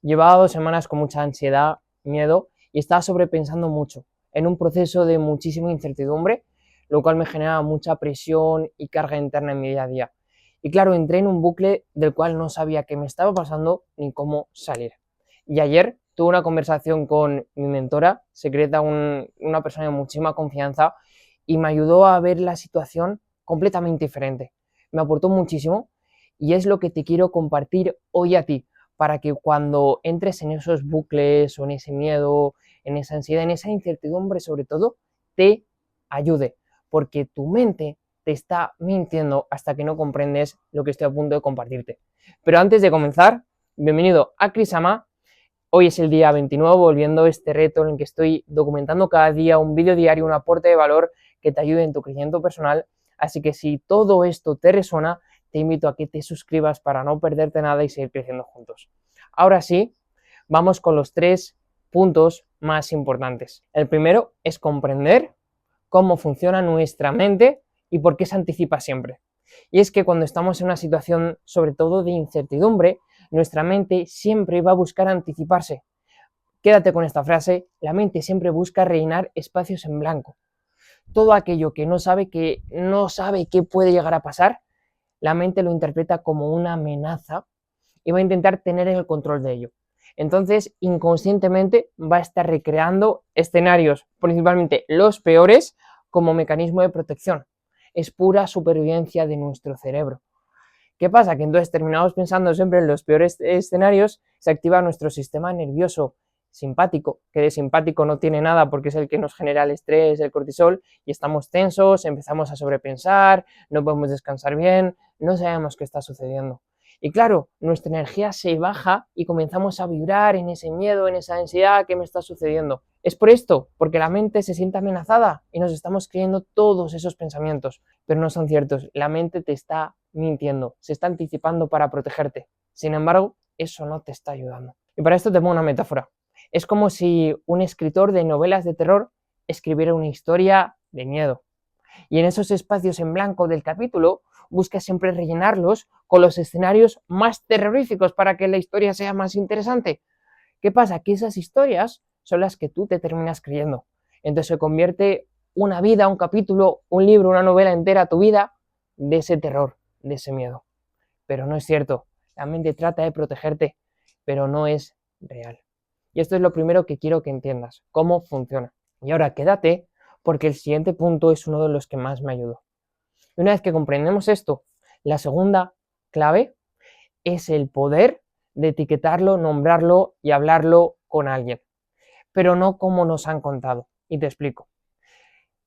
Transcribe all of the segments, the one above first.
Llevaba 2 semanas con mucha ansiedad, miedo y estaba sobrepensando mucho, en un proceso de muchísima incertidumbre, lo cual me generaba mucha presión y carga interna en mi día a día. Y claro, entré en un bucle del cual no sabía qué me estaba pasando ni cómo salir. Y ayer tuve una conversación con mi mentora secreta, una persona de muchísima confianza, y me ayudó a ver la situación completamente diferente. Me aportó muchísimo y es lo que te quiero compartir hoy a ti, para que cuando entres en esos bucles o en ese miedo, en esa ansiedad, en esa incertidumbre sobre todo, te ayude, porque tu mente te está mintiendo hasta que no comprendes lo que estoy a punto de compartirte. Pero antes de comenzar, bienvenido a Crisama. Hoy es el día 29, volviendo a este reto en el que estoy documentando cada día un vídeo diario, un aporte de valor que te ayude en tu crecimiento personal. Así que si todo esto te resuena, te invito a que te suscribas para no perderte nada y seguir creciendo juntos. Ahora sí, vamos con los 3 puntos más importantes. El primero es comprender cómo funciona nuestra mente y por qué se anticipa siempre. Y es que cuando estamos en una situación, sobre todo de incertidumbre, nuestra mente siempre va a buscar anticiparse. Quédate con esta frase: la mente siempre busca rellenar espacios en blanco. Todo aquello que no sabe qué puede llegar a pasar, la mente lo interpreta como una amenaza y va a intentar tener el control de ello. Entonces, inconscientemente va a estar recreando escenarios, principalmente los peores, como mecanismo de protección. Es pura supervivencia de nuestro cerebro. ¿Qué pasa? Que entonces terminamos pensando siempre en los peores escenarios, se activa nuestro sistema nervioso simpático, que de simpático no tiene nada porque es el que nos genera el estrés, el cortisol, y estamos tensos, empezamos a sobrepensar, no podemos descansar bien, no sabemos qué está sucediendo. Y claro, nuestra energía se baja y comenzamos a vibrar en ese miedo, en esa ansiedad. ¿Qué me está sucediendo? Es por esto, porque la mente se siente amenazada y nos estamos creyendo todos esos pensamientos, pero no son ciertos. La mente te está mintiendo, se está anticipando para protegerte. Sin embargo, eso no te está ayudando. Y para esto te pongo una metáfora. Es como si un escritor de novelas de terror escribiera una historia de miedo. Y en esos espacios en blanco del capítulo busca siempre rellenarlos con los escenarios más terroríficos para que la historia sea más interesante. ¿Qué pasa? Que esas historias son las que tú te terminas creyendo. Entonces se convierte una vida, un capítulo, un libro, una novela entera, tu vida, de ese terror, de ese miedo. Pero no es cierto. La mente trata de protegerte, pero no es real. Y esto es lo primero que quiero que entiendas, cómo funciona. Y ahora quédate, porque el siguiente punto es uno de los que más me ayudó. Y una vez que comprendemos esto, la segunda clave es el poder de etiquetarlo, nombrarlo y hablarlo con alguien, pero no como nos han contado. Y te explico.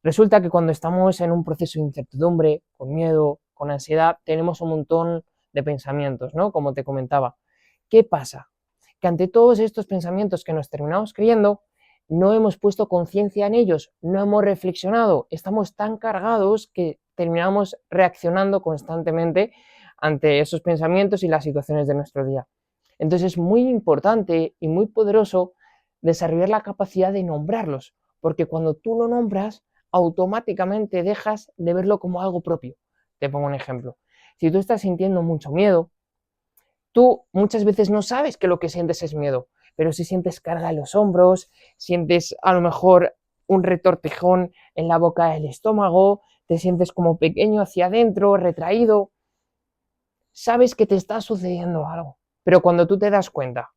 Resulta que cuando estamos en un proceso de incertidumbre, con miedo, con ansiedad, tenemos un montón de pensamientos, ¿no? Como te comentaba. ¿Qué pasa? Que ante todos estos pensamientos que nos terminamos creyendo, no hemos puesto conciencia en ellos, no hemos reflexionado, estamos tan cargados que terminamos reaccionando constantemente ante esos pensamientos y las situaciones de nuestro día. Entonces es muy importante y muy poderoso desarrollar la capacidad de nombrarlos, porque cuando tú lo nombras, automáticamente dejas de verlo como algo propio. Te pongo un ejemplo. Si tú estás sintiendo mucho miedo, tú muchas veces no sabes que lo que sientes es miedo, pero si sientes carga en los hombros, sientes a lo mejor un retortijón en la boca del estómago, te sientes como pequeño hacia adentro, retraído, sabes que te está sucediendo algo. Pero cuando tú te das cuenta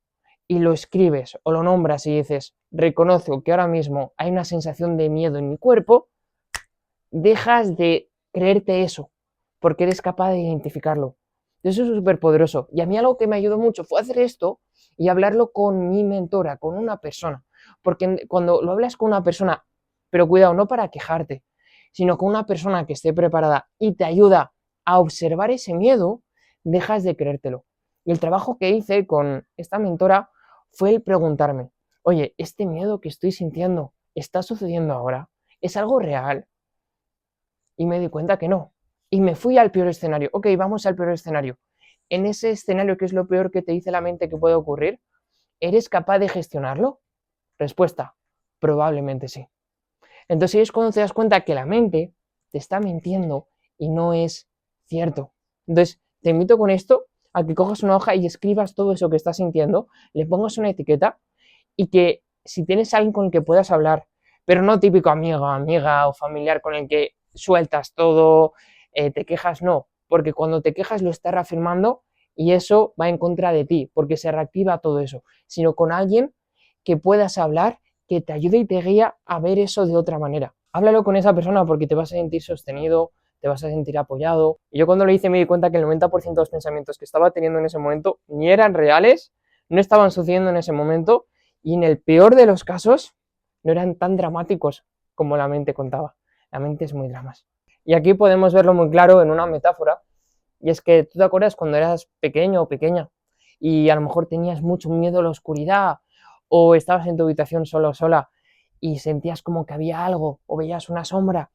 y lo escribes o lo nombras y dices, reconozco que ahora mismo hay una sensación de miedo en mi cuerpo, dejas de creerte eso, porque eres capaz de identificarlo. Eso es súper poderoso. Y a mí algo que me ayudó mucho fue hacer esto y hablarlo con mi mentora, con una persona. Porque cuando lo hablas con una persona, pero cuidado, no para quejarte, sino con una persona que esté preparada y te ayuda a observar ese miedo, dejas de creértelo. Y el trabajo que hice con esta mentora fue el preguntarme, oye, ¿este miedo que estoy sintiendo está sucediendo ahora? ¿Es algo real? Y me di cuenta que no. Y me fui al peor escenario. Ok, vamos al peor escenario. En ese escenario, ¿qué es lo peor que te dice la mente que puede ocurrir? ¿Eres capaz de gestionarlo? Respuesta, probablemente sí. Entonces es cuando te das cuenta que la mente te está mintiendo y no es cierto. Entonces te invito con esto a que cojas una hoja y escribas todo eso que estás sintiendo, le pongas una etiqueta y que si tienes alguien con el que puedas hablar, pero no típico amigo, amiga o familiar con el que sueltas todo, te quejas, no, porque cuando te quejas lo estás reafirmando y eso va en contra de ti, porque se reactiva todo eso, sino con alguien que puedas hablar, que te ayude y te guía a ver eso de otra manera. Háblalo con esa persona porque te vas a sentir sostenido, te vas a sentir apoyado. Y yo cuando lo hice me di cuenta que el 90% de los pensamientos que estaba teniendo en ese momento ni eran reales, no estaban sucediendo en ese momento y en el peor de los casos no eran tan dramáticos como la mente contaba. La mente es muy dramas. Y aquí podemos verlo muy claro en una metáfora, y es que tú te acuerdas cuando eras pequeño o pequeña y a lo mejor tenías mucho miedo a la oscuridad o estabas en tu habitación solo o sola y sentías como que había algo o veías una sombra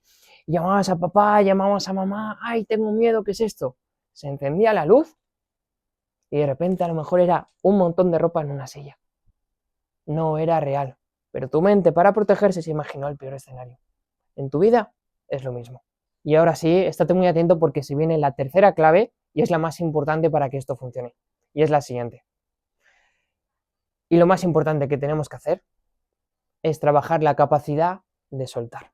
y llamabas a papá, llamabas a mamá, ay, tengo miedo, ¿qué es esto? Se encendía la luz y de repente a lo mejor era un montón de ropa en una silla. No era real, pero tu mente para protegerse se imaginó el peor escenario. En tu vida es lo mismo. Y ahora sí, estate muy atento porque se viene la tercera clave y es la más importante para que esto funcione. Y es la siguiente. Y lo más importante que tenemos que hacer es trabajar la capacidad de soltar.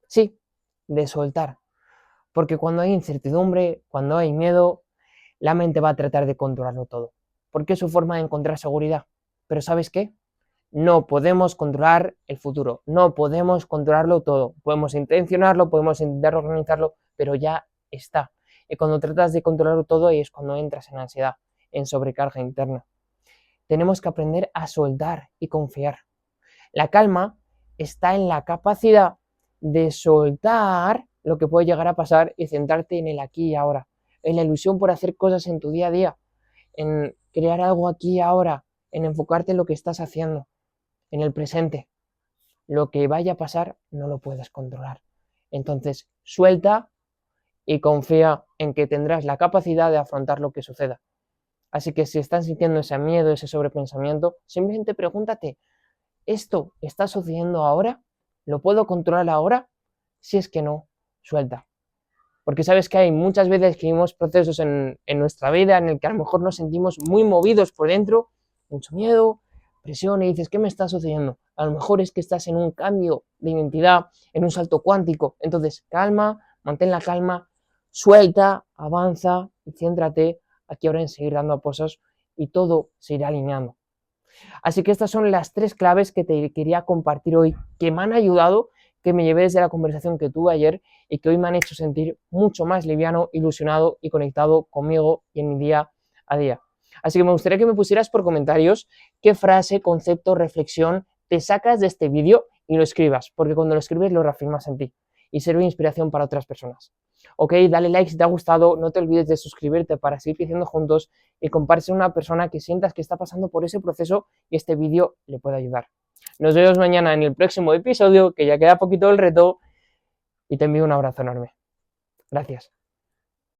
Sí, de soltar. Porque cuando hay incertidumbre, cuando hay miedo, la mente va a tratar de controlarlo todo. Porque es su forma de encontrar seguridad. Pero ¿sabes qué? No podemos controlar el futuro, no podemos controlarlo todo. Podemos intencionarlo, podemos intentar organizarlo, pero ya está. Y cuando tratas de controlarlo todo, ahí es cuando entras en ansiedad, en sobrecarga interna. Tenemos que aprender a soltar y confiar. La calma está en la capacidad de soltar lo que puede llegar a pasar y centrarte en el aquí y ahora, en la ilusión por hacer cosas en tu día a día, en crear algo aquí y ahora, en enfocarte en lo que estás haciendo, en el presente. Lo que vaya a pasar no lo puedes controlar. Entonces, suelta y confía en que tendrás la capacidad de afrontar lo que suceda. Así que si estás sintiendo ese miedo, ese sobrepensamiento, simplemente pregúntate, ¿esto está sucediendo ahora? ¿Lo puedo controlar ahora? Si es que no, suelta. Porque sabes que hay muchas veces que vivimos procesos en nuestra vida en el que a lo mejor nos sentimos muy movidos por dentro, mucho miedo, presión, y dices, ¿qué me está sucediendo? A lo mejor es que estás en un cambio de identidad, en un salto cuántico. Entonces, calma, mantén la calma, suelta, avanza y céntrate aquí ahora en seguir dando pasos y todo se irá alineando. Así que estas son las 3 claves que te quería compartir hoy, que me han ayudado, que me llevé desde la conversación que tuve ayer y que hoy me han hecho sentir mucho más liviano, ilusionado y conectado conmigo y en mi día a día. Así que me gustaría que me pusieras por comentarios qué frase, concepto, reflexión te sacas de este vídeo y lo escribas, porque cuando lo escribes lo reafirmas en ti y sirve de inspiración para otras personas. Ok, dale like si te ha gustado, no te olvides de suscribirte para seguir creciendo juntos y compártelo a una persona que sientas que está pasando por ese proceso y este vídeo le puede ayudar. Nos vemos mañana en el próximo episodio, que ya queda poquito el reto, y te envío un abrazo enorme. Gracias.